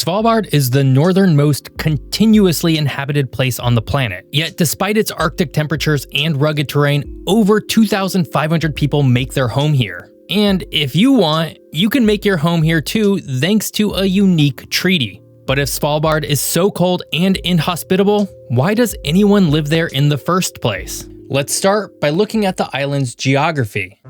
Svalbard is the northernmost continuously inhabited place on the planet. Yet despite its Arctic temperatures and rugged terrain, over 2,500 people make their home here. And if you want, you can make your home here too thanks to a unique treaty. But if Svalbard is so cold and inhospitable, why does anyone live there in the first place? Let's start by looking at the island's geography.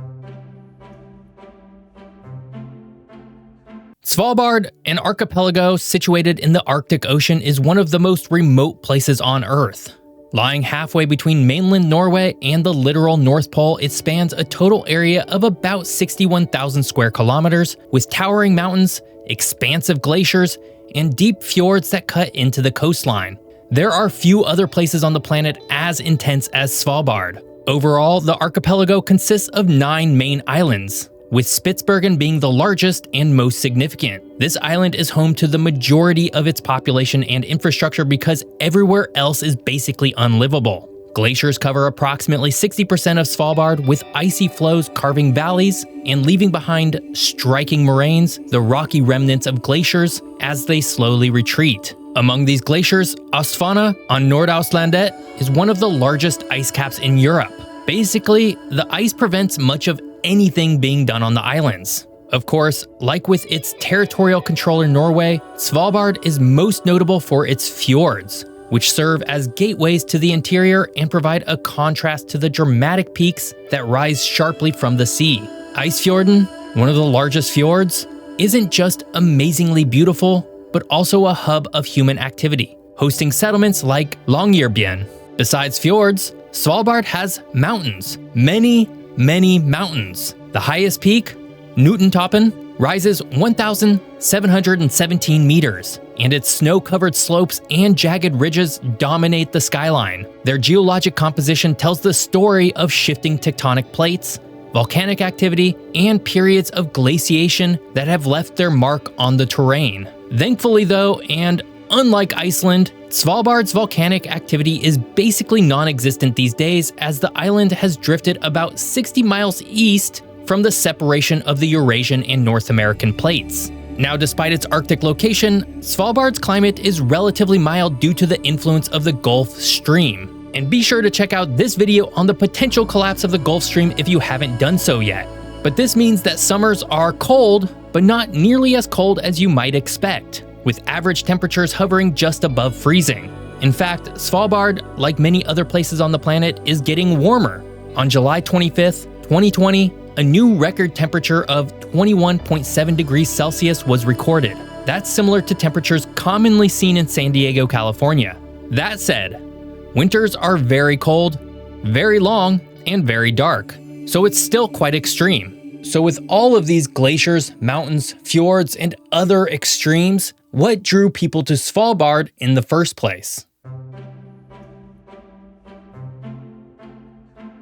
Svalbard, an archipelago situated in the Arctic Ocean, is one of the most remote places on Earth. Lying halfway between mainland Norway and the literal North Pole, it spans a total area of about 61,000 square kilometers, with towering mountains, expansive glaciers, and deep fjords that cut into the coastline. There are few other places on the planet as intense as Svalbard. Overall, the archipelago consists of 9 main islands, with Spitsbergen being the largest and most significant. This island is home to the majority of its population and infrastructure because everywhere else is basically unlivable. Glaciers cover approximately 60% of Svalbard, with icy flows carving valleys and leaving behind striking moraines, the rocky remnants of glaciers, as they slowly retreat. Among these glaciers, Østfondet on Nordaustlandet is one of the largest ice caps in Europe. Basically, the ice prevents much of anything being done on the islands. Of course, like with its territorial controller Norway, Svalbard is most notable for its fjords, which serve as gateways to the interior and provide a contrast to the dramatic peaks that rise sharply from the sea. Isfjorden, one of the largest fjords, isn't just amazingly beautiful, but also a hub of human activity, hosting settlements like Longyearbyen. Besides fjords, Svalbard has mountains, many mountains. The highest peak, Newtontoppen, rises 1,717 meters, and its snow-covered slopes and jagged ridges dominate the skyline. Their geologic composition tells the story of shifting tectonic plates, volcanic activity, and periods of glaciation that have left their mark on the terrain. Thankfully though, and unlike Iceland, Svalbard's volcanic activity is basically non-existent these days, as the island has drifted about 60 miles east from the separation of the Eurasian and North American plates. Now, despite its Arctic location, Svalbard's climate is relatively mild due to the influence of the Gulf Stream. And be sure to check out this video on the potential collapse of the Gulf Stream if you haven't done so yet. But this means that summers are cold, but not nearly as cold as you might expect, with average temperatures hovering just above freezing. In fact, Svalbard, like many other places on the planet, is getting warmer. On July 25th, 2020, a new record temperature of 21.7 degrees Celsius was recorded. That's similar to temperatures commonly seen in San Diego, California. That said, winters are very cold, very long, and very dark, so it's still quite extreme. So with all of these glaciers, mountains, fjords, and other extremes, what drew people to Svalbard in the first place?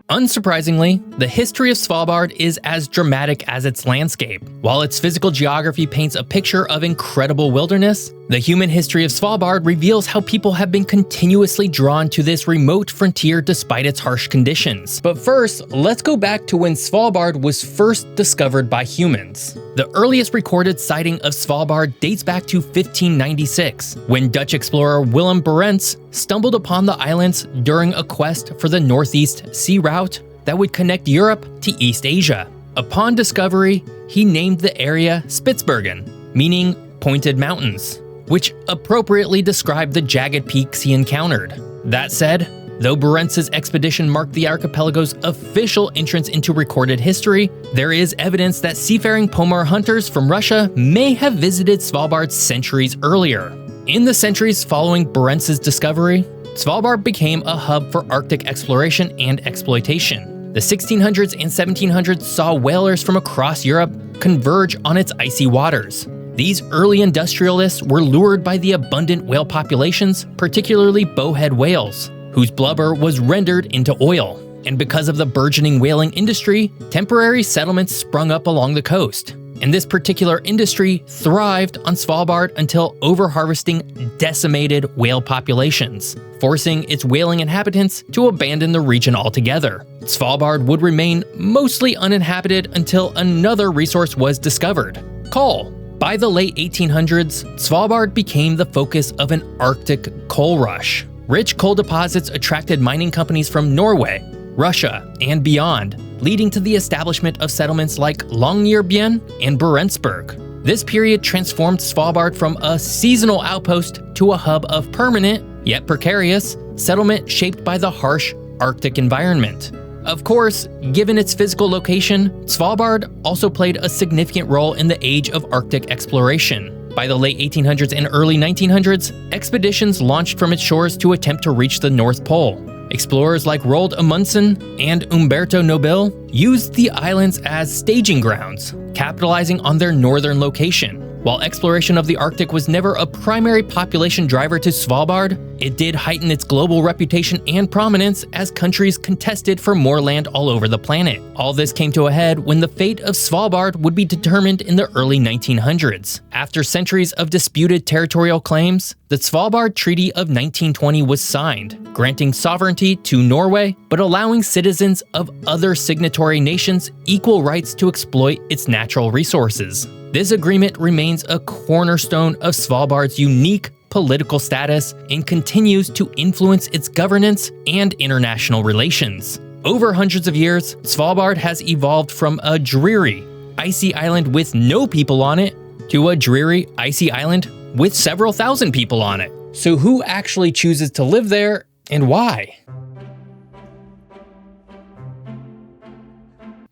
Unsurprisingly, the history of Svalbard is as dramatic as its landscape. While its physical geography paints a picture of incredible wilderness, the human history of Svalbard reveals how people have been continuously drawn to this remote frontier despite its harsh conditions. But first, let's go back to when Svalbard was first discovered by humans. The earliest recorded sighting of Svalbard dates back to 1596, when Dutch explorer Willem Barents stumbled upon the islands during a quest for the Northeast Sea Route that would connect Europe to East Asia. Upon discovery, he named the area Spitsbergen, meaning pointed mountains, which appropriately described the jagged peaks he encountered. That said, though Barents's expedition marked the archipelago's official entrance into recorded history, there is evidence that seafaring Pomor hunters from Russia may have visited Svalbard centuries earlier. In the centuries following Barents's discovery, Svalbard became a hub for Arctic exploration and exploitation. The 1600s and 1700s saw whalers from across Europe converge on its icy waters. These early industrialists were lured by the abundant whale populations, particularly bowhead whales, whose blubber was rendered into oil. And because of the burgeoning whaling industry, temporary settlements sprung up along the coast. And this particular industry thrived on Svalbard until overharvesting decimated whale populations, forcing its whaling inhabitants to abandon the region altogether. Svalbard would remain mostly uninhabited until another resource was discovered: coal. By the late 1800s, Svalbard became the focus of an Arctic coal rush. Rich coal deposits attracted mining companies from Norway, Russia, and beyond, leading to the establishment of settlements like Longyearbyen and Barentsburg. This period transformed Svalbard from a seasonal outpost to a hub of permanent, yet precarious, settlement shaped by the harsh Arctic environment. Of course, given its physical location, Svalbard also played a significant role in the age of Arctic exploration. By the late 1800s and early 1900s, expeditions launched from its shores to attempt to reach the North Pole. Explorers like Roald Amundsen and Umberto Nobile used the islands as staging grounds, capitalizing on their northern location. While exploration of the Arctic was never a primary population driver to Svalbard, it did heighten its global reputation and prominence as countries contested for more land all over the planet. All this came to a head when the fate of Svalbard would be determined in the early 1900s. After centuries of disputed territorial claims, the Svalbard Treaty of 1920 was signed, granting sovereignty to Norway, but allowing citizens of other signatory nations equal rights to exploit its natural resources. This agreement remains a cornerstone of Svalbard's unique political status and continues to influence its governance and international relations. Over hundreds of years, Svalbard has evolved from a dreary, icy island with no people on it to a dreary, icy island with several thousand people on it. So who actually chooses to live there and why?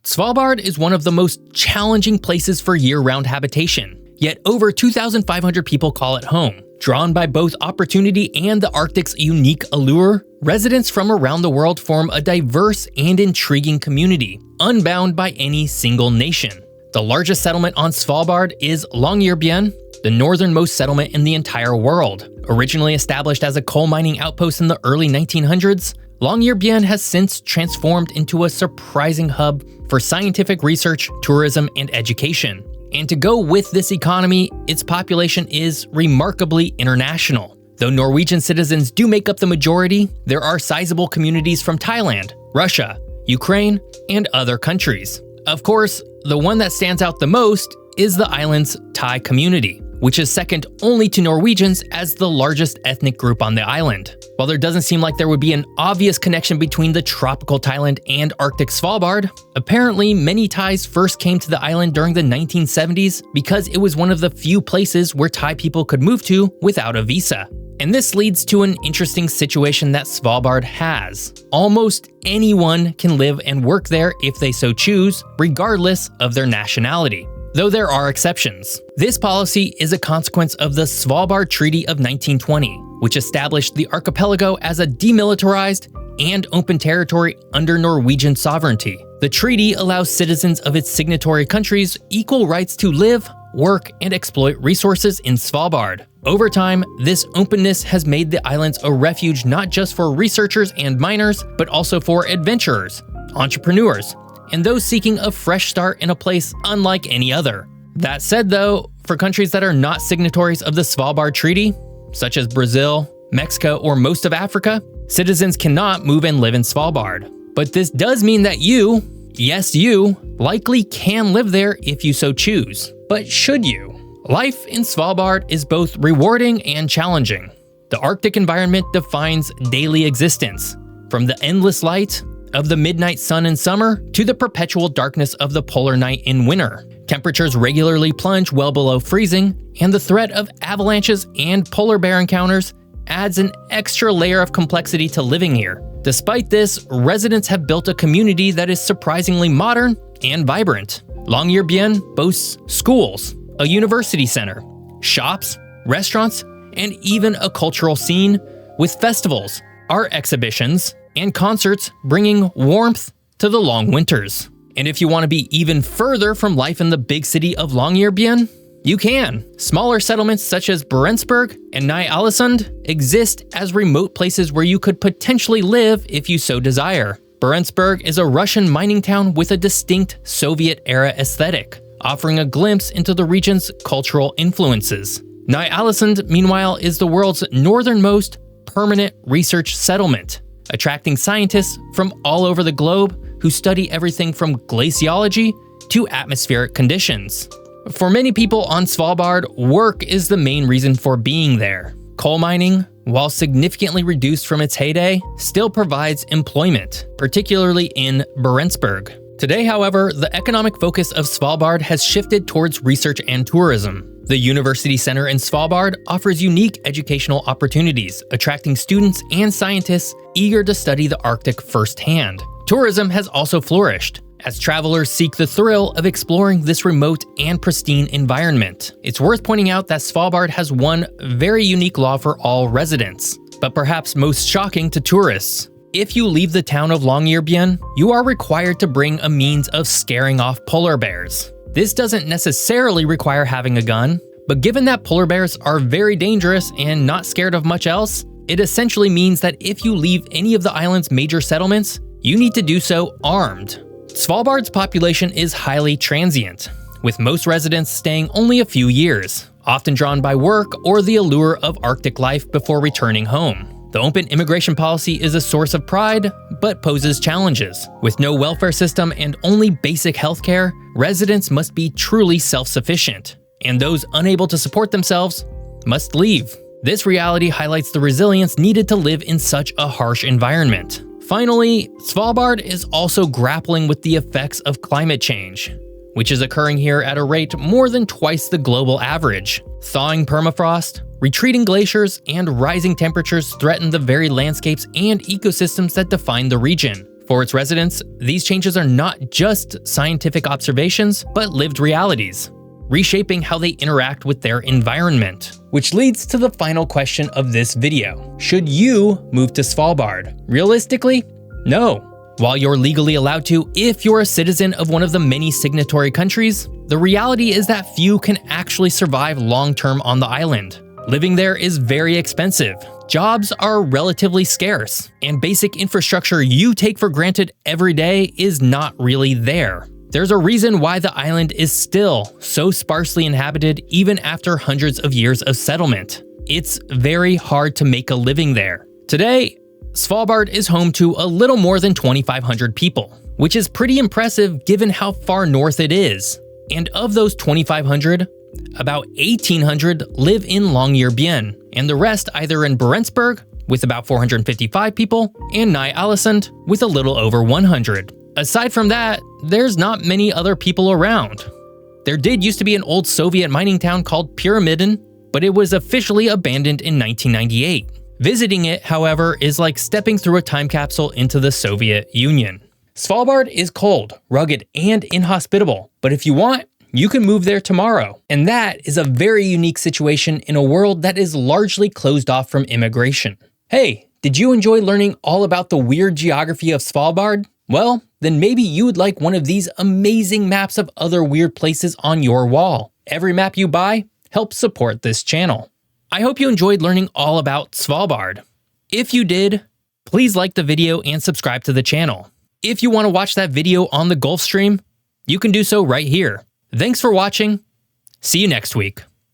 Svalbard is one of the most challenging places for year-round habitation, yet over 2,500 people call it home. Drawn by both opportunity and the Arctic's unique allure, residents from around the world form a diverse and intriguing community, unbound by any single nation. The largest settlement on Svalbard is Longyearbyen, the northernmost settlement in the entire world. Originally established as a coal mining outpost in the early 1900s, Longyearbyen has since transformed into a surprising hub for scientific research, tourism, and education. And to go with this economy, its population is remarkably international. Though Norwegian citizens do make up the majority, there are sizable communities from Thailand, Russia, Ukraine, and other countries. Of course, the one that stands out the most is the island's Thai community, which is second only to Norwegians as the largest ethnic group on the island. While there doesn't seem like there would be an obvious connection between the tropical Thailand and Arctic Svalbard, apparently many Thais first came to the island during the 1970s because it was one of the few places where Thai people could move to without a visa. And this leads to an interesting situation that Svalbard has. Almost anyone can live and work there if they so choose, regardless of their nationality. Though there are exceptions. This policy is a consequence of the Svalbard Treaty of 1920, which established the archipelago as a demilitarized and open territory under Norwegian sovereignty. The treaty allows citizens of its signatory countries equal rights to live, work, and exploit resources in Svalbard. Over time, this openness has made the islands a refuge not just for researchers and miners, but also for adventurers, entrepreneurs, and those seeking a fresh start in a place unlike any other. That said though, for countries that are not signatories of the Svalbard Treaty, such as Brazil, Mexico, or most of Africa, citizens cannot move and live in Svalbard. But this does mean that you, yes you, likely can live there if you so choose. But should you? Life in Svalbard is both rewarding and challenging. The Arctic environment defines daily existence, from the endless light of the midnight sun in summer to the perpetual darkness of the polar night in winter. Temperatures regularly plunge well below freezing, and the threat of avalanches and polar bear encounters adds an extra layer of complexity to living here. Despite this, residents have built a community that is surprisingly modern and vibrant. Longyearbyen boasts schools, a university center, shops, restaurants, and even a cultural scene with festivals, art exhibitions, and concerts bringing warmth to the long winters. And if you want to be even further from life in the big city of Longyearbyen, you can. Smaller settlements such as Barentsburg and Ny-Ålesund exist as remote places where you could potentially live if you so desire. Barentsburg is a Russian mining town with a distinct Soviet-era aesthetic, offering a glimpse into the region's cultural influences. Ny-Ålesund, meanwhile, is the world's northernmost permanent research settlement, attracting scientists from all over the globe who study everything from glaciology to atmospheric conditions. For many people on Svalbard, work is the main reason for being there. Coal mining, while significantly reduced from its heyday, still provides employment, particularly in Barentsburg. Today, however, the economic focus of Svalbard has shifted towards research and tourism. The University Center in Svalbard offers unique educational opportunities, attracting students and scientists eager to study the Arctic firsthand. Tourism has also flourished, as travelers seek the thrill of exploring this remote and pristine environment. It's worth pointing out that Svalbard has one very unique law for all residents, but perhaps most shocking to tourists. If you leave the town of Longyearbyen, you are required to bring a means of scaring off polar bears. This doesn't necessarily require having a gun, but given that polar bears are very dangerous and not scared of much else, it essentially means that if you leave any of the island's major settlements, you need to do so armed. Svalbard's population is highly transient, with most residents staying only a few years, often drawn by work or the allure of Arctic life before returning home. The open immigration policy is a source of pride, but poses challenges. With no welfare system and only basic healthcare, residents must be truly self-sufficient, and those unable to support themselves must leave. This reality highlights the resilience needed to live in such a harsh environment. Finally, Svalbard is also grappling with the effects of climate change, which is occurring here at a rate more than twice the global average. Thawing permafrost, retreating glaciers, and rising temperatures threaten the very landscapes and ecosystems that define the region. For its residents, these changes are not just scientific observations, but lived realities, reshaping how they interact with their environment. Which leads to the final question of this video. Should you move to Svalbard? Realistically, no. While you're legally allowed to if you're a citizen of one of the many signatory countries, the reality is that few can actually survive long-term on the island. Living there is very expensive, jobs are relatively scarce, and basic infrastructure you take for granted every day is not really there. There's a reason why the island is still so sparsely inhabited even after hundreds of years of settlement. It's very hard to make a living there. Today, Svalbard is home to a little more than 2,500 people, which is pretty impressive given how far north it is. And of those 2,500, about 1,800 live in Longyearbyen, and the rest either in Barentsburg, with about 455 people, and Ny-Ålesund, with a little over 100. Aside from that, there's not many other people around. There did used to be an old Soviet mining town called Pyramiden, but it was officially abandoned in 1998. Visiting it, however, is like stepping through a time capsule into the Soviet Union. Svalbard is cold, rugged, and inhospitable, but if you want, you can move there tomorrow. And that is a very unique situation in a world that is largely closed off from immigration. Hey, did you enjoy learning all about the weird geography of Svalbard? Well, then maybe you would like one of these amazing maps of other weird places on your wall. Every map you buy helps support this channel. I hope you enjoyed learning all about Svalbard. If you did, please like the video and subscribe to the channel. If you want to watch that video on the Gulf Stream, you can do so right here. Thanks for watching. See you next week.